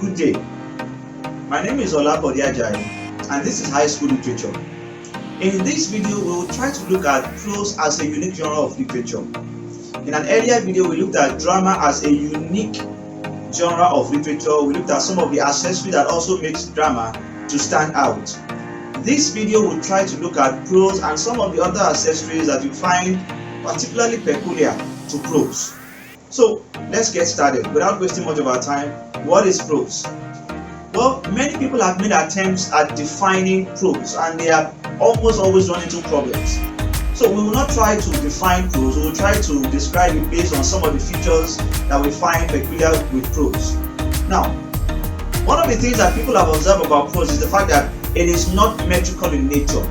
Good day. My name is Olabode Ajayi, and this is high school literature. In this video, we will try to look at prose as a unique genre of literature. In an earlier video, we looked at drama as a unique genre of literature. We looked at some of the accessories that also makes drama to stand out. This video will try to look at prose and some of the other accessories that you find particularly peculiar to prose. So let's get started without wasting much of our time. What is prose? Well, many people have made attempts at defining prose and they have almost always run into problems. So we will not try to define prose, we will try to describe it based on some of the features that we find peculiar with prose. Now, one of the things that people have observed about prose is the fact that it is not metrical in nature.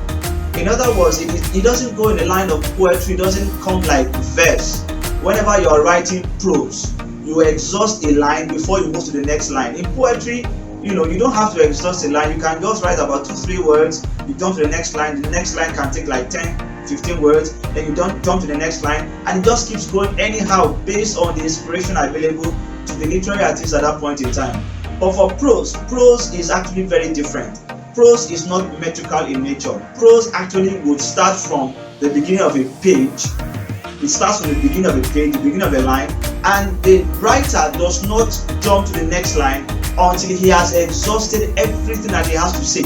In other words, it doesn't go in the line of poetry, it doesn't come like verse. Whenever you are writing prose, you exhaust a line before you move to the next line. In poetry, you don't have to exhaust a line. You can just write about 2-3 words, you jump to the next line can take like 10-15 words, then you don't jump to the next line, and it just keeps going anyhow based on the inspiration available to the literary artist at that point in time. But for prose is actually very different. Prose is not metrical in nature. Prose actually would start from the beginning of a page. It starts from the beginning of a page, the beginning of a line, and the writer does not jump to the next line until he has exhausted everything that he has to say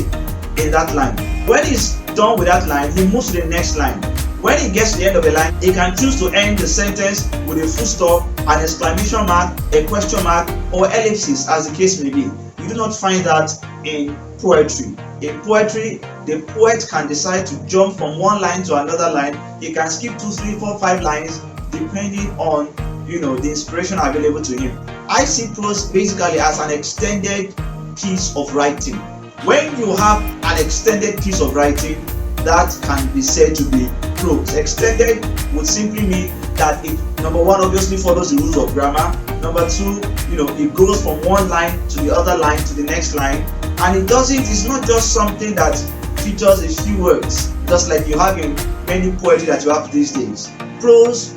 in that line. When he's done with that line, he moves to the next line. When he gets to the end of the line, he can choose to end the sentence with a full stop, an exclamation mark, a question mark, or ellipsis, as the case may be. You do not find that in poetry. In poetry, the poet can decide to jump from one line to another line. He can skip 2, 3, 4, 5 lines depending on the inspiration available to him. I see prose basically as an extended piece of writing. When you have an extended piece of writing, that can be said to be prose. Extended would simply mean that it, number one, obviously follows the rules of grammar. Number two, it goes from one line to the other line to the next line, and it's not just something that features a few words, just like you have in many poetry that you have these days. Prose,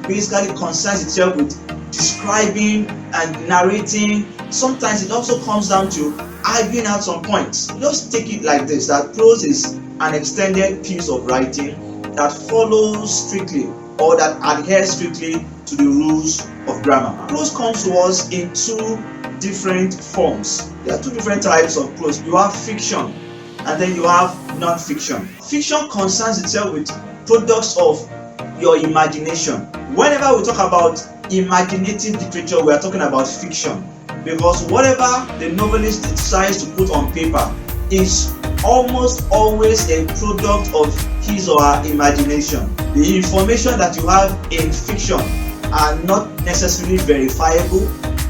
basically concerns itself with describing and narrating. Sometimes it also comes down to arguing out some points. Just take it like this, that prose is an extended piece of writing that follows strictly or that adheres strictly to the rules of grammar. Prose comes to us in two different forms. There are two different types of prose. You have fiction and then you have non-fiction. Fiction concerns itself with products of your imagination. Whenever we talk about imaginative literature, we are talking about fiction, because whatever the novelist decides to put on paper is almost always a product of his or her imagination. The information that you have in fiction are not necessarily verifiable,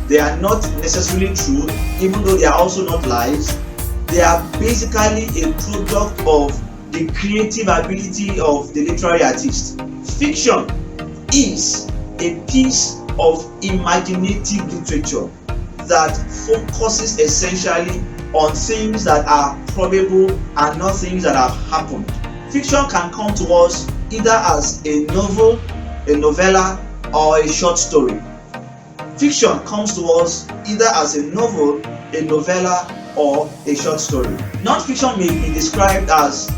they are not necessarily true, even though they are also not lies. They are basically a product of the creative ability of the literary artist. Fiction is a piece of imaginative literature that focuses essentially on things that are probable and not things that have happened. Fiction can come to us either as a novel, a novella, or a short story. Fiction comes to us either as a novel, a novella, or a short story. Non-fiction may be described as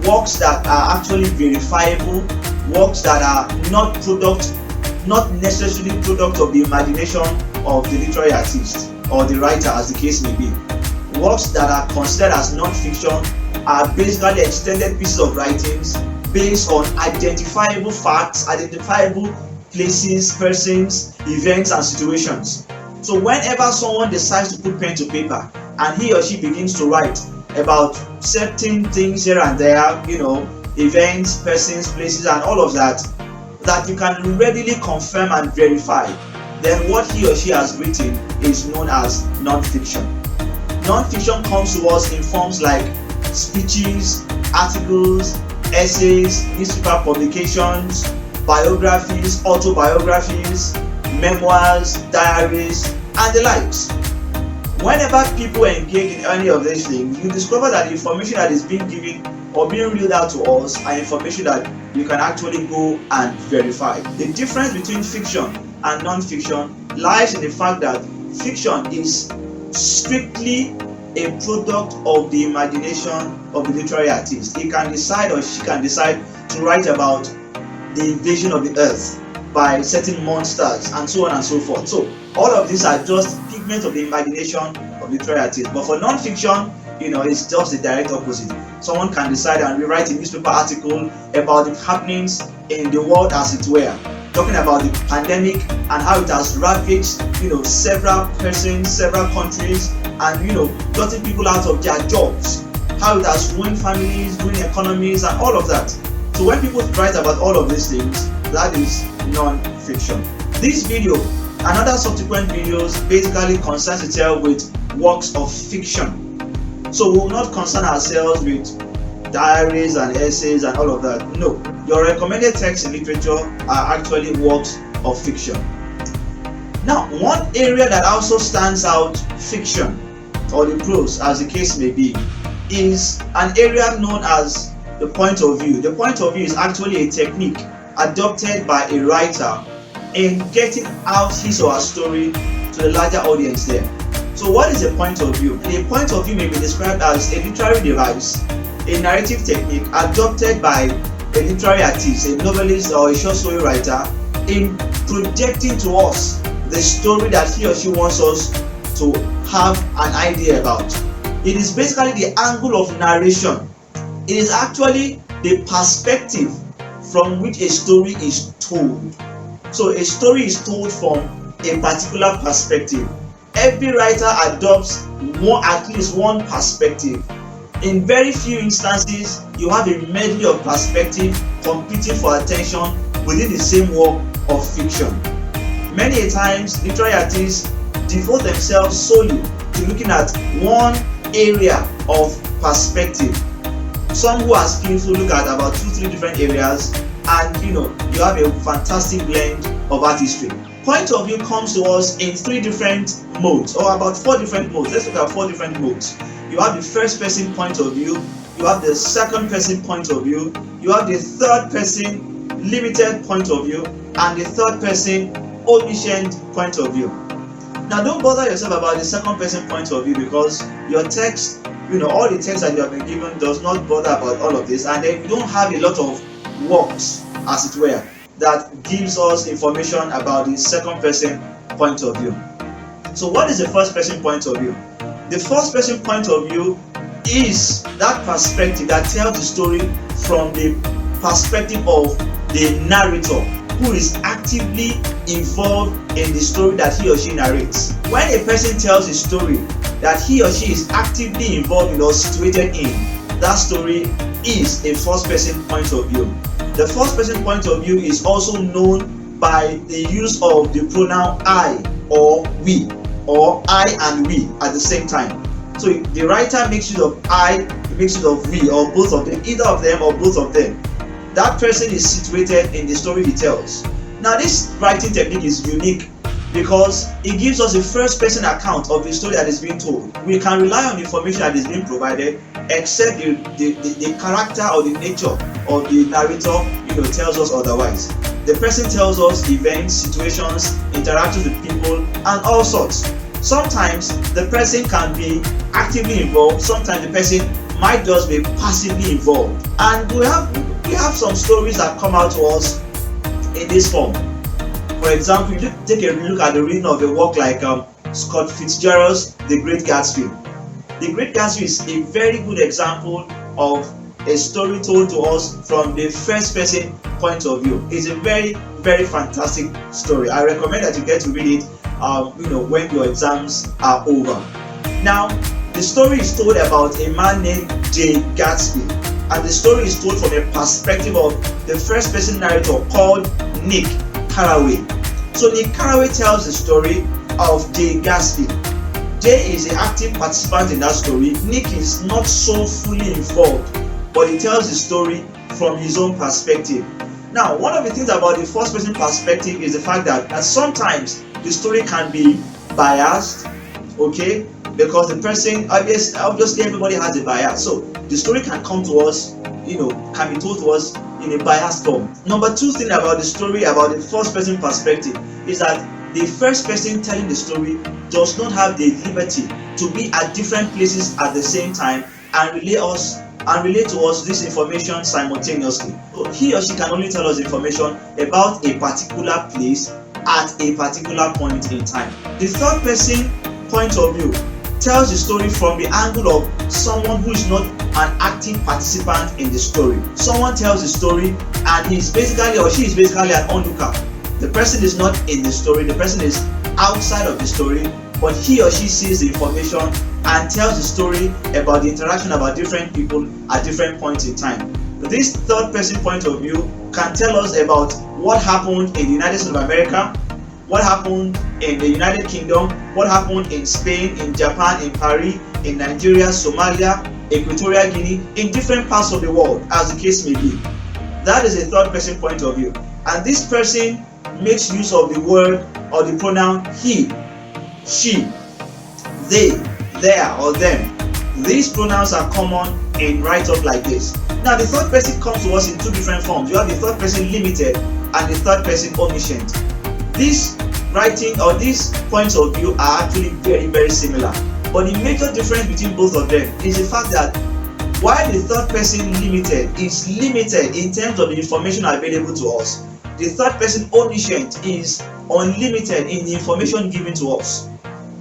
works that are actually verifiable, works that are not necessarily product of the imagination of the literary artist or the writer, as the case may be. Works that are considered as non-fiction are basically extended pieces of writings based on identifiable facts, identifiable places, persons, events, and situations. So whenever someone decides to put pen to paper and he or she begins to write about certain things here and there, events, persons, places, and all of that you can readily confirm and verify, then what he or she has written is known as non-fiction. Non-fiction comes to us in forms like speeches, articles, essays, newspaper publications, biographies, autobiographies, memoirs, diaries, and the likes. Whenever people engage in any of these things, you discover that the information that is being given or being read out to us are information that you can actually go and verify. The difference between fiction and non-fiction lies in the fact that fiction is strictly a product of the imagination of the literary artist. He can decide, or she can decide, to write about the invasion of the earth by certain monsters and so on and so forth. So all of these are just pigments of the imagination of the literary artist. But for non-fiction, it's just the direct opposite. Someone can decide and rewrite a newspaper article about the happenings in the world, as it were, talking about the pandemic and how it has ravaged, several persons, several countries, and getting people out of their jobs, how it has ruined families, ruined economies, and all of that. So when people write about all of these things, that is non-fiction. This video and other subsequent videos basically concerns itself with works of fiction. So we will not concern ourselves with diaries and essays and all of that. No, your recommended texts in literature are actually works of fiction. Now, one area that also stands out, fiction or the prose as the case may be, is an area known as the point of view. The point of view is actually a technique adopted by a writer in getting out his or her story to the larger audience there. So what is a point of view? A point of view may be described as a literary device, a narrative technique adopted by a literary artist, a novelist or a short story writer, in projecting to us the story that he or she wants us to have an idea about. It is basically the angle of narration. It is actually the perspective from which a story is told. So a story is told from a particular perspective. Every writer adopts at least one perspective. In very few instances, you have a medley of perspectives competing for attention within the same work of fiction. Many times, literary artists devote themselves solely to looking at one area of perspective. Some who are skillful look at about 2-3 different areas, and you have a fantastic blend of artistry. Point of view comes to us in 3 different modes, or about 4 different modes. Let's look at 4 different modes. You have the first person point of view, you have the second person point of view, you have the third person limited point of view, and the third person omniscient point of view. Now don't bother yourself about the second person point of view, because your text, all the text that you have been given does not bother about all of this, and then you don't have a lot of works, as it were, that gives us information about the second person point of view. So what is the first person point of view? The first person point of view is that perspective that tells the story from the perspective of the narrator, who is actively involved in the story that he or she narrates. When a person tells a story that he or she is actively involved in or situated in, that story is a first person point of view. The first person point of view is also known by the use of the pronoun I or we, or I and we at the same time. So the writer makes use of I, makes use of we, or both of them, either of them or both of them. That person is situated in the story he tells. Now this writing technique is unique because it gives us a first person account of the story that is being told. We can rely on the information that is being provided, except the character or the nature of the narrator tells us otherwise. The person tells us events, situations, interactions with people, and all sorts. Sometimes the person can be actively involved, sometimes the person might just be passively involved. And we have some stories that come out to us in this form. For example, you take a look at the reading of a work like Scott Fitzgerald's The Great Gatsby. The Great Gatsby is a very good example of a story told to us from the first person point of view. It's a very, very fantastic story. I recommend that you get to read it when your exams are over. Now, the story is told about a man named J. Gatsby, and the story is told from a perspective of the first person narrator called Nick Carraway. So Nick Carraway tells the story of J. Gatsby. Jay is an active participant in that story. Nick is not so fully involved, but he tells the story from his own perspective. Now, one of the things about the first person perspective is the fact that sometimes the story can be biased, okay? Because the person, obviously everybody has a bias. So the story can come to us, can be told to us in a biased form. Number 2 thing about the story, about the first person perspective, is that the first person telling the story does not have the liberty to be at different places at the same time and relay to us this information simultaneously. So he or she can only tell us information about a particular place at a particular point in time. The third person point of view tells the story from the angle of someone who is not an active participant in the story. Someone tells the story and he is basically, or she is basically, an onlooker. The person is not in the story, the person is outside of the story, but he or she sees the information and tells the story about the interaction about different people at different points in time. This third person point of view can tell us about what happened in the United States of America, what happened in the United Kingdom, what happened in Spain, in Japan, in Paris, in Nigeria, Somalia, Equatorial Guinea, in different parts of the world, as the case may be. That is a third person point of view. And this person makes use of the word or the pronoun he, she, they, their, or them. These pronouns are common in write-up like this. Now, the third person comes to us in two different forms. You have the third person limited and the third person omniscient. This writing or these points of view are actually very, very similar. But the major difference between both of them is the fact that while the third person limited is limited in terms of the information available to us, the third person omniscient is unlimited in the information given to us.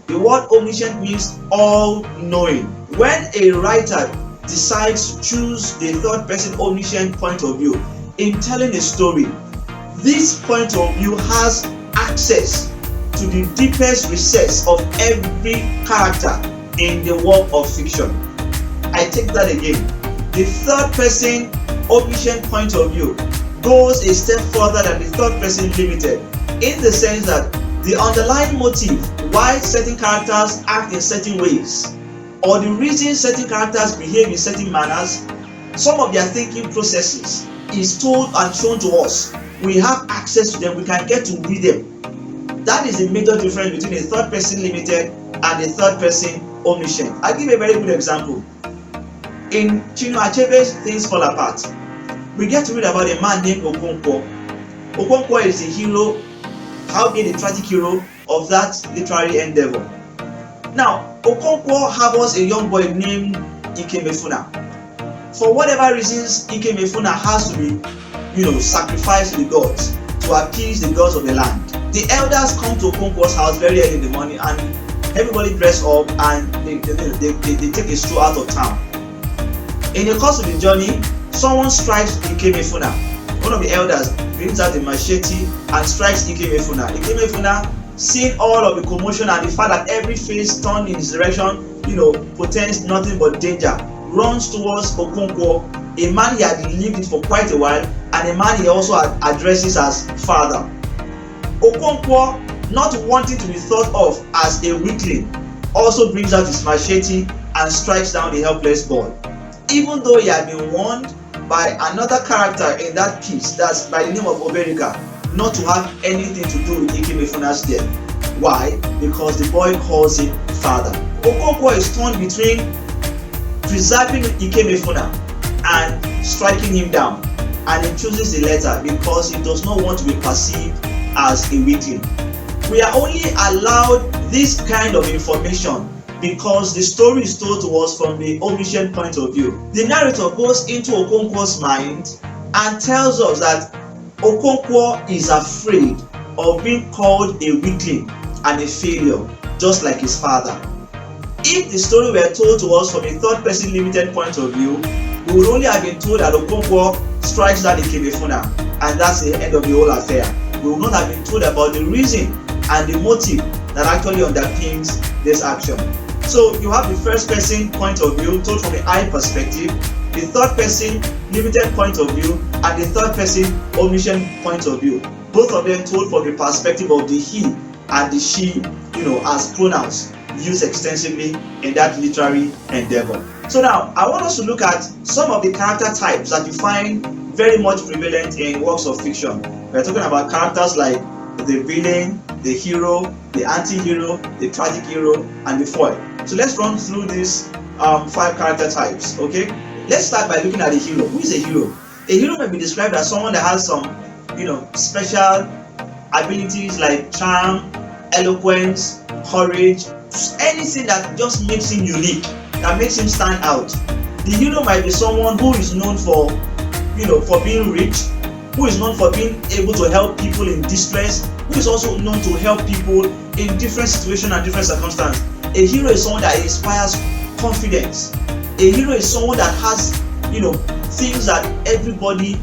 The word omniscient means all-knowing. When a writer decides to choose the third person omniscient point of view in telling a story, this point of view has access to the deepest recess of every character in the work of fiction. I take that again. The third person omniscient point of view goes a step further than the third person limited, in the sense that the underlying motive why certain characters act in certain ways, or the reason certain characters behave in certain manners, some of their thinking processes is told and shown to us. We have access to them, we can get to read them. That is the major difference between a third person limited and a third person omniscient. I'll give a very good example. In Chinua Achebe's Things Fall Apart, we get to read about a man named Okonkwo. Okonkwo is the hero, how be the tragic hero of that literary endeavor. Now, Okonkwo harbors a young boy named Ikemefuna. For whatever reasons, Ikemefuna has to be, sacrificed to the gods to appease the gods of the land. The elders come to Okonkwo's house very early in the morning and everybody dress up and they take a stroll out of town. In the course of the journey, someone strikes Ikemefuna. One of the elders brings out the machete and strikes Ikemefuna. Ikemefuna, seeing all of the commotion and the fact that every face turned in his direction, portends nothing but danger, runs towards Okonkwo, a man he had lived with for quite a while, and a man he also addresses as father. Okonkwo, not wanting to be thought of as a weakling, also brings out his machete and strikes down the helpless boy. Even though he had been warned by another character in that piece, that's by the name of Oberika, not to have anything to do with Ikemefuna's death. Why? Because the boy calls him father. Okonkwo is torn between preserving Ikemefuna and striking him down, and he chooses the latter because he does not want to be perceived as a weakling. We are only allowed this kind of information because the story is told to us from the omniscient point of view. The narrator goes into Okonkwo's mind and tells us that Okonkwo is afraid of being called a weakling and a failure, just like his father. If the story were told to us from a third person limited point of view, we would only have been told that Okonkwo strikes down Ikemefuna and that's the end of the whole affair. We would not have been told about the reason and the motive that actually underpins this action. So you have the first person point of view told from the I perspective, the third person limited point of view, and the third person omniscient point of view. Both of them told from the perspective of the he and the she, as pronouns used extensively in that literary endeavor. So now I want us to look at some of the character types that you find very much prevalent in works of fiction. We're talking about characters like the villain, the hero, the anti-hero, the tragic hero, and the foil. So let's run through these 5 character types, okay? Let's start by looking at the hero. Who is a hero? A hero may be described as someone that has some, special abilities like charm, eloquence, courage, anything that just makes him unique, that makes him stand out. The hero might be someone who is known for, for being rich, who is known for being able to help people in distress, who is also known to help people in different situations and different circumstances. A hero is someone that inspires confidence. A hero is someone that has, things that everybody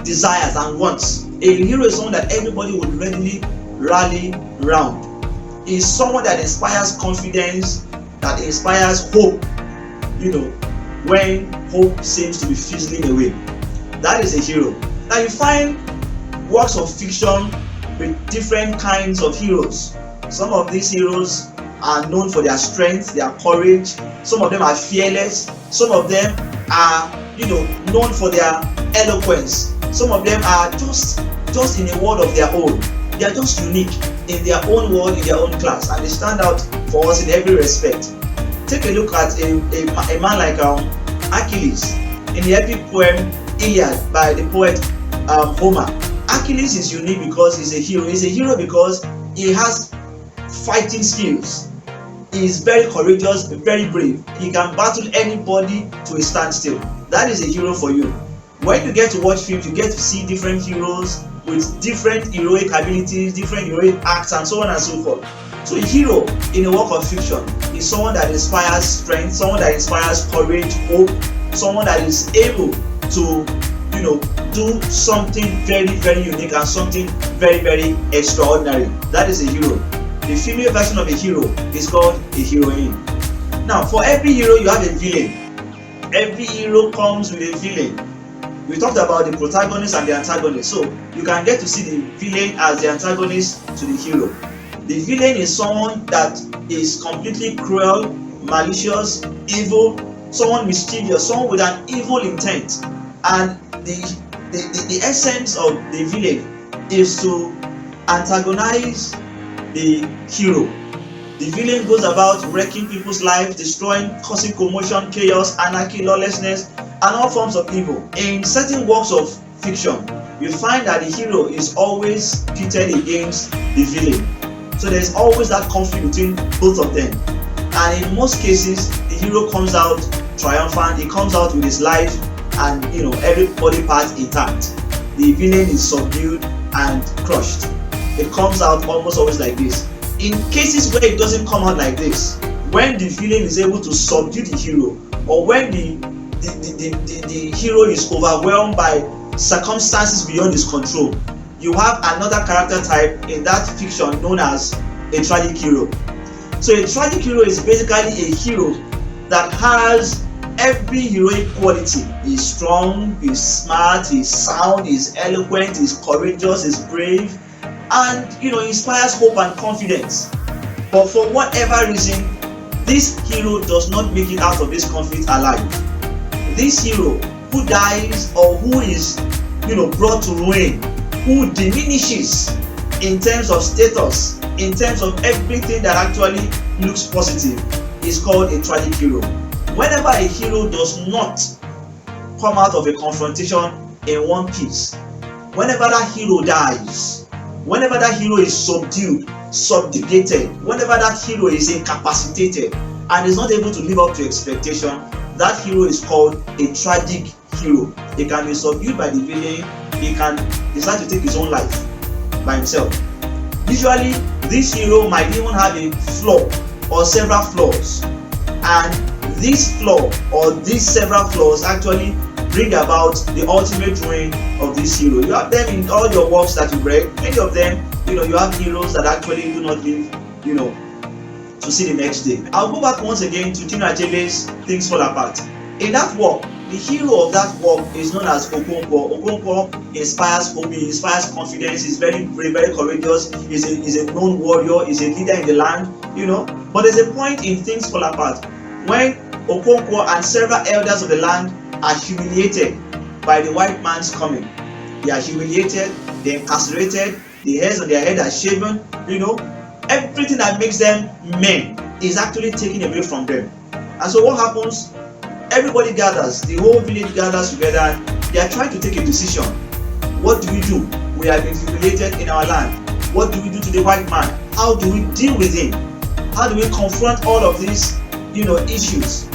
desires and wants. A hero is someone that everybody would readily rally around. Is someone that inspires confidence, that inspires hope, when hope seems to be fizzling away. That is a hero. Now you find works of fiction with different kinds of heroes. Some of these heroes are known for their strength, their courage. Some of them are fearless. Some of them are, known for their eloquence. Some of them are just in a world of their own. They are just unique in their own world, in their own class, and they stand out for us in every respect. Take a look at a man like Achilles in the epic poem Iliad by the poet Homer. Achilles is unique because he's a hero. He's a hero because he has fighting skills. He is very courageous, very brave. He can battle anybody to a standstill. That is a hero for you. When you get to watch films, you get to see different heroes with different heroic abilities, different heroic acts, and so on and so forth. So a hero in a work of fiction is someone that inspires strength, someone that inspires courage, hope, someone that is able to, do something very, very unique and something very, very extraordinary. That is a hero. The female version of a hero is called a heroine. Now, for every hero, you have a villain. Every hero comes with a villain. We talked about the protagonist and the antagonist, so you can get to see the villain as the antagonist to the hero. The villain is someone that is completely cruel, malicious, evil, someone mischievous, someone with an evil intent. And the essence of the villain is to antagonize the hero. The villain goes about wrecking people's lives, destroying, causing commotion, chaos, anarchy, lawlessness, and all forms of evil. In certain works of fiction, you find that the hero is always pitted against the villain. So there's always that conflict between both of them. And in most cases, the hero comes out triumphant. He comes out with his life and every body part intact. The villain is subdued and crushed. It comes out almost always like this. In cases where it doesn't come out like this, when the villain is able to subdue the hero, or when the hero is overwhelmed by circumstances beyond his control, you have another character type in that fiction known as a tragic hero. So a tragic hero is basically a hero that has every heroic quality. He's strong, he's smart, he's sound, he's eloquent, he's courageous, he's brave, and inspires hope and confidence. But for whatever reason, this hero does not make it out of this conflict alive. This hero who dies or who is brought to ruin, who diminishes in terms of status, in terms of everything that actually looks positive, is called a tragic hero. Whenever a hero does not come out of a confrontation in one piece, whenever that hero dies, whenever that hero is subdued, subjugated, whenever that hero is incapacitated and is not able to live up to expectation, that hero is called a tragic hero. He can be subdued by the villain. He can decide to take his own life by himself. Usually, this hero might even have a flaw or several flaws, and this flaw or these several flaws actually bring about the ultimate ruin of this hero. You have them in all your works that you read. Many of them, you have heroes that actually do not live, to see the next day. I'll go back once again to Chinua Achebe's Things Fall Apart. In that work, the hero of that work is known as Okonkwo. Okonkwo inspires hope, he inspires confidence, he's very brave, very courageous, he's a known warrior, he's a leader in the land, But there's a point in Things Fall Apart when Okonkwo and several elders of the land are humiliated by the white man's coming. They are humiliated, they're incarcerated, the hairs on their head are shaven, everything that makes them men is actually taken away from them. And so what happens? Everybody gathers, the whole village gathers together, and they are trying to take a decision. What do? We have been humiliated in our land. What do we do to the white man? How do we deal with him? How do we confront all of these, issues?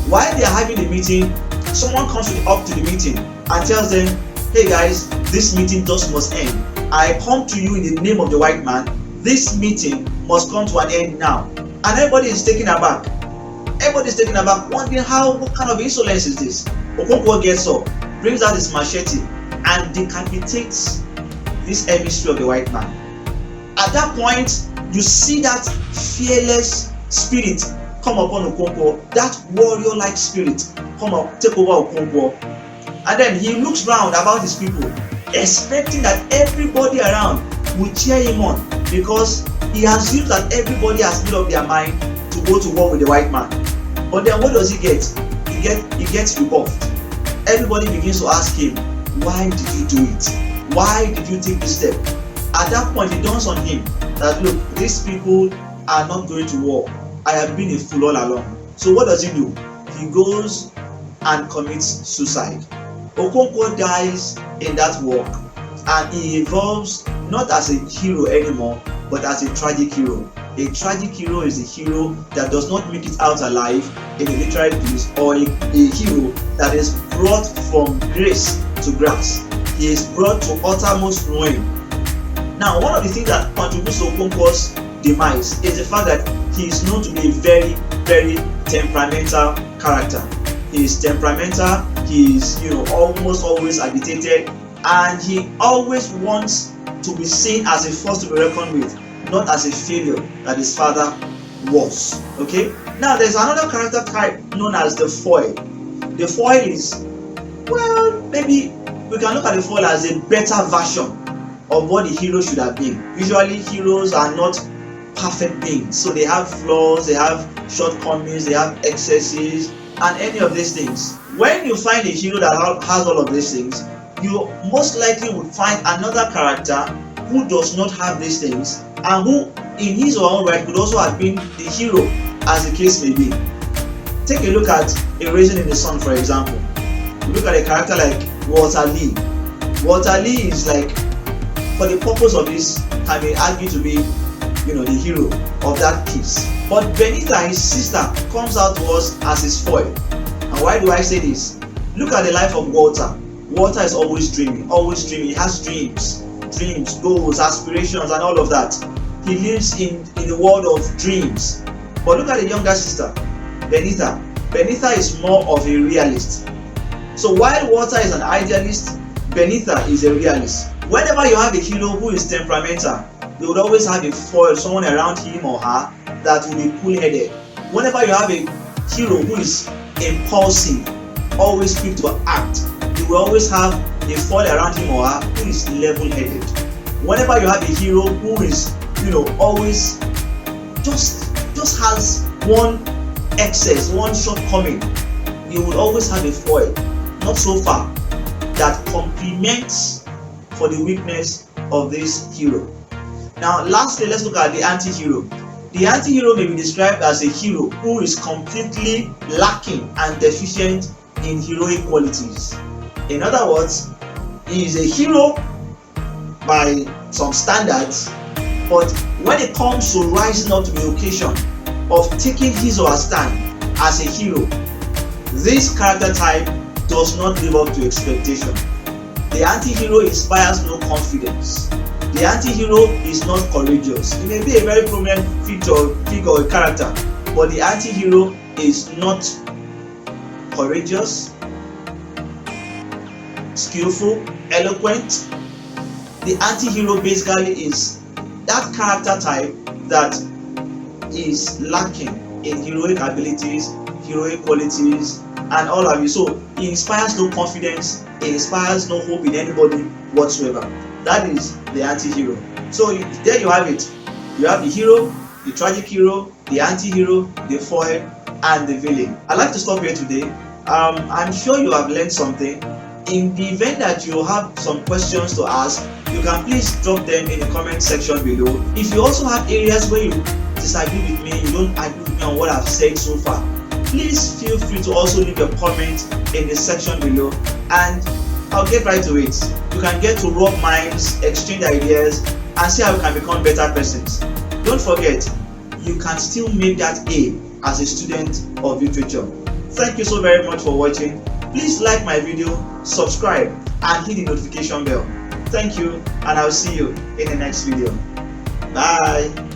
While they are having a meeting, someone comes up to the meeting and tells them, hey guys, this meeting just must end. I come to you in the name of the white man. This meeting must come to an end now. And everybody is taken aback. Everybody is taken aback, wondering what kind of insolence is this? Okonkwo gets up, brings out his machete, and decapitates this emissary of the white man. At that point, you see that fearless spirit come upon Okonkwo, that warrior-like spirit take over Okonkwo. And then he looks round about his people, expecting that everybody around will cheer him on, because he assumes that everybody has made up their mind to go to war with the white man. But then what does he get? He gets rebuffed. Everybody begins to ask him, why did you do it? Why did you take this step? At that point, it dawns on him that, look, these people are not going to war. I have been a fool all along. So what does he do? He goes and commits suicide. Okonkwo dies in that war, and he evolves not as a hero anymore, but as a tragic hero. A tragic hero is a hero that does not make it out alive in a literary piece, or a hero that is brought from grace to grass. He is brought to uttermost ruin. Now, one of the things that contributes to Okonkwo's demise is the fact that he is known to be a very, very temperamental character. He is temperamental, he is almost always agitated, and he always wants to be seen as a force to be reckoned with, not as a failure that his father was. Okay? Now there's another character type known as the foil. The foil is, well, maybe we can look at the foil as a better version of what the hero should have been. Usually heroes are not perfect beings, so they have flaws, they have shortcomings, they have excesses, and any of these things. When you find a hero that has all of these things, you most likely would find another character who does not have these things, and who in his or her own right could also have been the hero, as the case may be. Take a look at A Raisin in the Sun, for example. You look at a character like Walter Lee. Walter Lee is like, for the purpose of this, can be argued to be the hero of that piece. But Benita, his sister, comes out to us as his foil. And why do I say this? Look at the life of Walter. Walter is always dreaming, always dreaming. He has dreams, goals, aspirations, and all of that. He lives in the world of dreams. But look at the younger sister, Benita. Benita is more of a realist. So while Walter is an idealist, Benita is a realist. Whenever you have a hero who is temperamental, they would always have a foil, someone around him or her that will be cool-headed. Whenever you have a hero who is impulsive, always quick to act, you will always have a foil around him or her who is level-headed. Whenever you have a hero who is, always just has one excess, one shortcoming, you will always have a foil, not so far, that complements for the weakness of this hero. Now, lastly, let's look at the anti-hero. The anti-hero may be described as a hero who is completely lacking and deficient in heroic qualities. In other words, he is a hero by some standards, but when it comes to rising up to the occasion of taking his or her stand as a hero, this character type does not live up to expectation. The anti-hero inspires no confidence. The anti-hero is not courageous. He may be a very prominent figure or character, but the anti-hero is not courageous, skillful, eloquent. The anti-hero basically is that character type that is lacking in heroic abilities, heroic qualities, and all of you. So he inspires no confidence, he inspires no hope in anybody whatsoever. That is the anti-hero. So there you have it. You have the hero, the tragic hero, the anti-hero, the foil, and the villain. I'd like to stop here today. I'm sure you have learned something. In the event that you have some questions to ask, you can please drop them in the comment section below. If you also have areas where you disagree with me, you don't agree with me on what I've said so far, please feel free to also leave your comment in the section below, and I'll get right to it. You can get to rub minds, exchange ideas, and see how we can become better persons. Don't forget, you can still make that A as a student of literature. Thank you so very much for watching. Please like my video, subscribe, and hit the notification bell. Thank you, and I'll see you in the next video. Bye.